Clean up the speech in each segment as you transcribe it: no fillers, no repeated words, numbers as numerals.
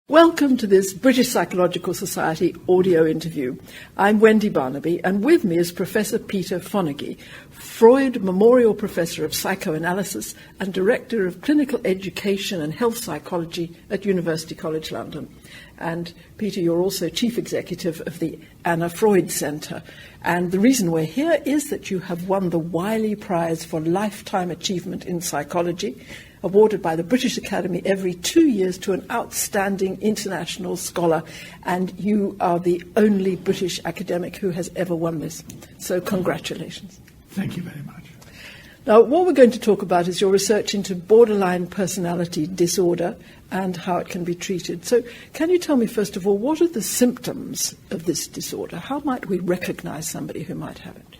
Welcome to this British Psychological Society audio interview. I'm Wendy Barnaby, and with me is Professor Peter Fonagy, Freud Memorial Professor of Psychoanalysis and Director of Clinical Education and Health Psychology at University College London. And Peter, you're also Chief Executive of the Anna Freud Centre. And the reason we're here is that you have won the Wiley Prize for Lifetime Achievement in Psychology, awarded by the British Academy every 2 years to an outstanding international scholar, and you are the only British academic who has ever won this. So congratulations. Thank you very much. Now, what we're going to talk about is your research into borderline personality disorder and how it can be treated. So can you tell me, first of all, what are the symptoms of this disorder? How might we recognize somebody who might have it?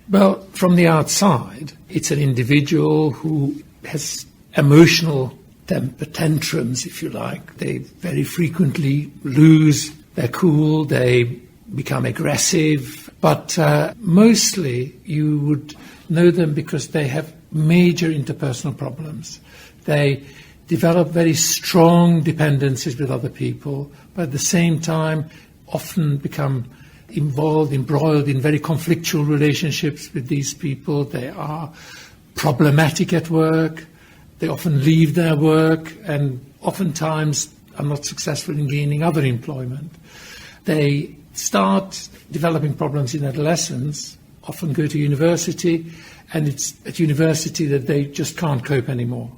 Well, from the outside, it's an individual who has emotional temper tantrums, if you like. They very frequently lose their cool, they become aggressive, but mostly you would know them because they have major interpersonal problems. They develop very strong dependencies with other people, but at the same time often become embroiled in very conflictual relationships with these people. They are problematic at work. They often leave their work and oftentimes are not successful in gaining other employment. They start developing problems in adolescence, often go to university, and it's at university that they just can't cope anymore.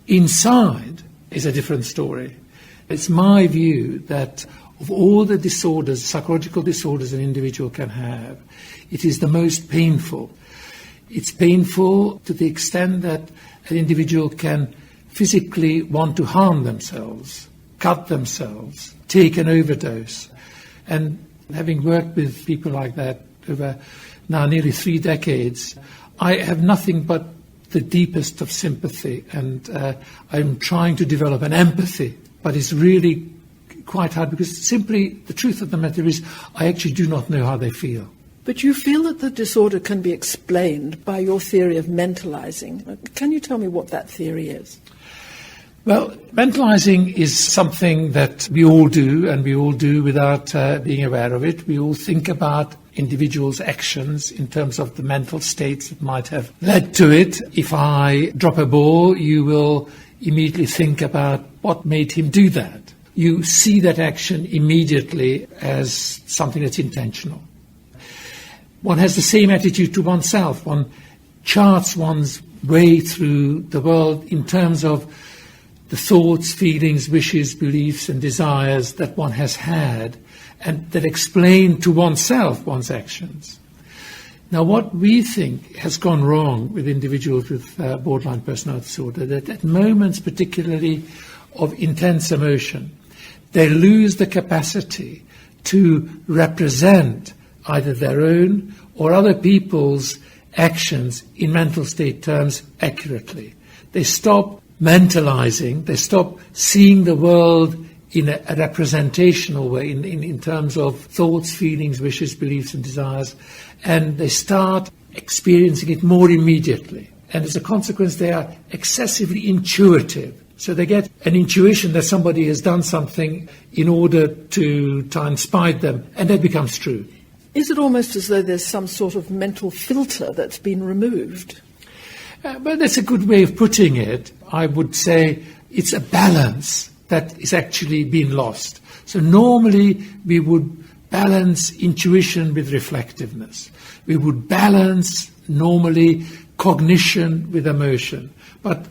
Inside is a different story. It's my view that of all the disorders, psychological disorders an individual can have, it is the most painful. It's painful to the extent that an individual can physically want to harm themselves, cut themselves, take an overdose. And having worked with people like that over now nearly 3 decades, I have nothing but the deepest of sympathy, and I'm trying to develop an empathy, but it's really quite hard because simply the truth of the matter is I actually do not know how they feel. But you feel that the disorder can be explained by your theory of mentalising. Can you tell me what that theory is? Well, mentalising is something that we all do, and we all do without being aware of it. We all think about individuals' actions in terms of the mental states that might have led to it. If I drop a ball, you will immediately think about what made him do that. You see that action immediately as something that's intentional. One has the same attitude to oneself. One charts one's way through the world in terms of the thoughts, feelings, wishes, beliefs and desires that one has had and that explain to oneself one's actions. Now, what we think has gone wrong with individuals with borderline personality disorder, that at moments particularly of intense emotion, they lose the capacity to represent either their own or other people's actions in mental state terms accurately. They stop mentalizing, they stop seeing the world in a representational way, in terms of thoughts, feelings, wishes, beliefs and desires, and they start experiencing it more immediately. And as a consequence, they are excessively intuitive. So they get an intuition that somebody has done something in order to try and spite them, and that becomes true. Is it almost as though there's some sort of mental filter that's been removed? Well, that's a good way of putting it. I would say it's a balance that is actually being lost. So normally we would balance intuition with reflectiveness. We would balance normally cognition with emotion. But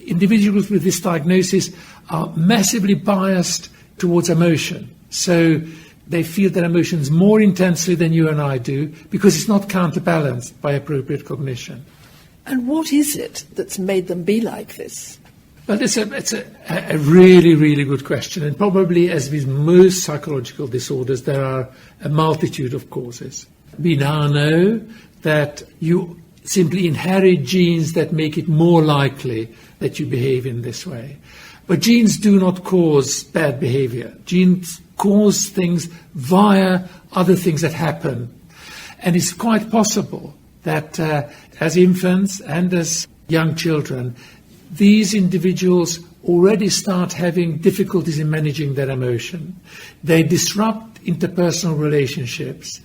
individuals with this diagnosis are massively biased towards emotion. So they feel their emotions more intensely than you and I do because it's not counterbalanced by appropriate cognition. And what is it that's made them be like this? Well, it's a really, really good question. And probably, as with most psychological disorders, there are a multitude of causes. We now know that you simply inherit genes that make it more likely that you behave in this way. But genes do not cause bad behavior. Genes cause things via other things that happen. And it's quite possible that as infants and as young children, these individuals already start having difficulties in managing their emotion. They disrupt interpersonal relationships.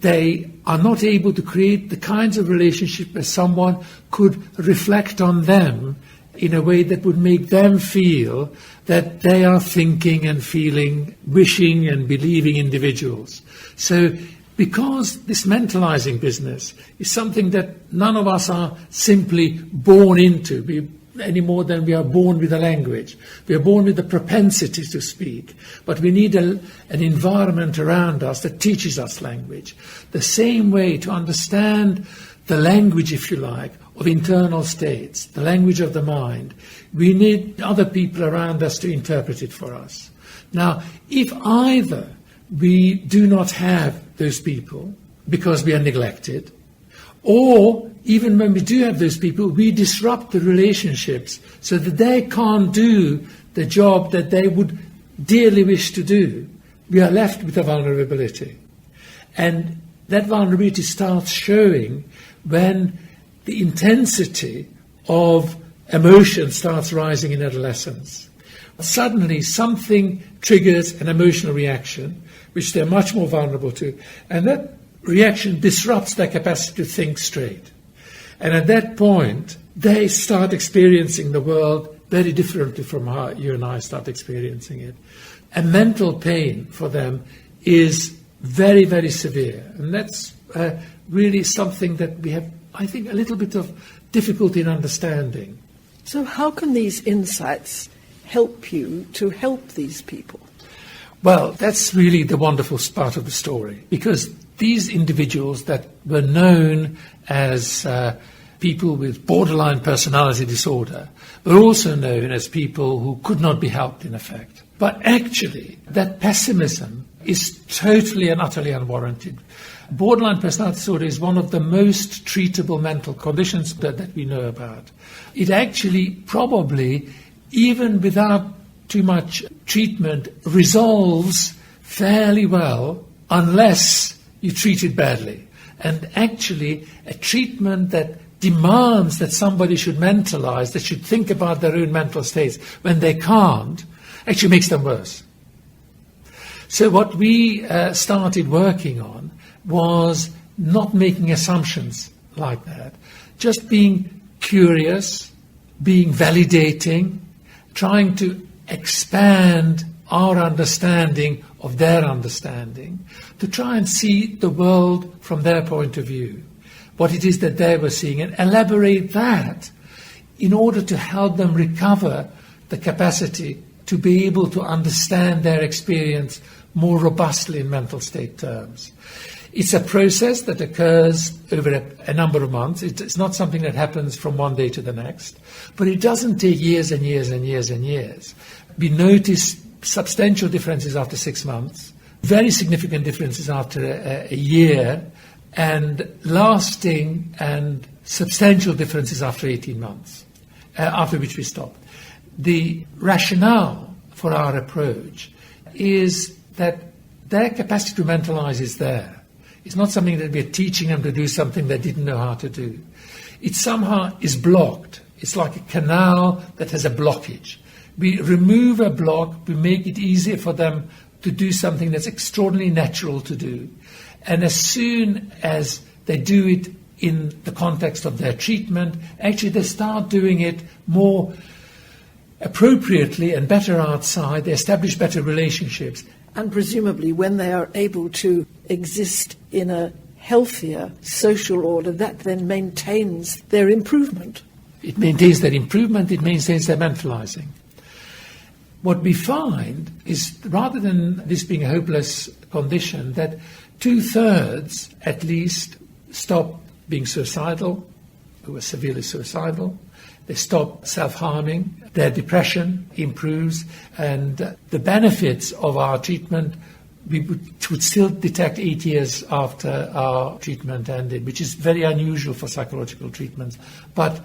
They are not able to create the kinds of relationship where someone could reflect on them in a way that would make them feel that they are thinking and feeling, wishing and believing individuals. So because this mentalising business is something that none of us are simply born into, any more than we are born with a language. We are born with the propensity to speak, but we need an environment around us that teaches us language. The same way to understand the language, if you like, of internal states, the language of the mind, we need other people around us to interpret it for us. Now, if either we do not have those people because we are neglected, or even when we do have those people, we disrupt the relationships so that they can't do the job that they would dearly wish to do, we are left with a vulnerability. And that vulnerability starts showing when the intensity of emotion starts rising in adolescence. Suddenly something triggers an emotional reaction, which they're much more vulnerable to, and that reaction disrupts their capacity to think straight. And at that point, they start experiencing the world very differently from how you and I start experiencing it. And mental pain for them is very, very severe. And that's really something that we have, I think, a little bit of difficulty in understanding. So how can these insights help you to help these people? Well, that's really the wonderful part of the story, because these individuals that were known as people with borderline personality disorder were also known as people who could not be helped, in effect. But actually, that pessimism is totally and utterly unwarranted. Borderline personality disorder is one of the most treatable mental conditions that we know about. It actually probably, even without too much treatment, resolves fairly well unless you treat it badly. And actually, a treatment that demands that somebody should mentalize, that should think about their own mental states when they can't, actually makes them worse. So what we started working on was not making assumptions like that, just being curious, being validating, trying to expand our understanding of their understanding, to try and see the world from their point of view, what it is that they were seeing, and elaborate that in order to help them recover the capacity to be able to understand their experience more robustly in mental state terms. It's a process that occurs over a number of months. It's not something that happens from one day to the next, but it doesn't take years and years and years and years. We notice substantial differences after 6 months, very significant differences after a year, and lasting and substantial differences after 18 months, after which we stop. The rationale for our approach is that their capacity to mentalize is there. It's not something that we're teaching them to do something they didn't know how to do. It somehow is blocked. It's like a canal that has a blockage. We remove a block, we make it easier for them to do something that's extraordinarily natural to do. And as soon as they do it in the context of their treatment, actually they start doing it more appropriately and better outside. They establish better relationships. And presumably when they are able to exist in a healthier social order, that then maintains their improvement. It maintains their improvement, it maintains their mentalizing. What we find is, rather than this being a hopeless condition, that 2/3 at least stop being suicidal, who are severely suicidal. They stop self-harming, their depression improves, and the benefits of our treatment we would still detect 8 years after our treatment ended, which is very unusual for psychological treatments. But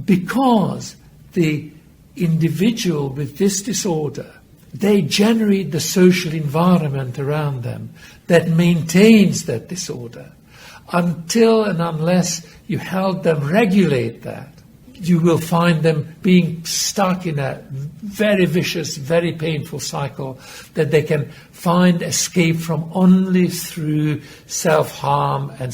because the individual with this disorder, they generate the social environment around them that maintains that disorder until and unless you help them regulate that, you will find them being stuck in a very vicious, very painful cycle that they can find escape from only through self-harm and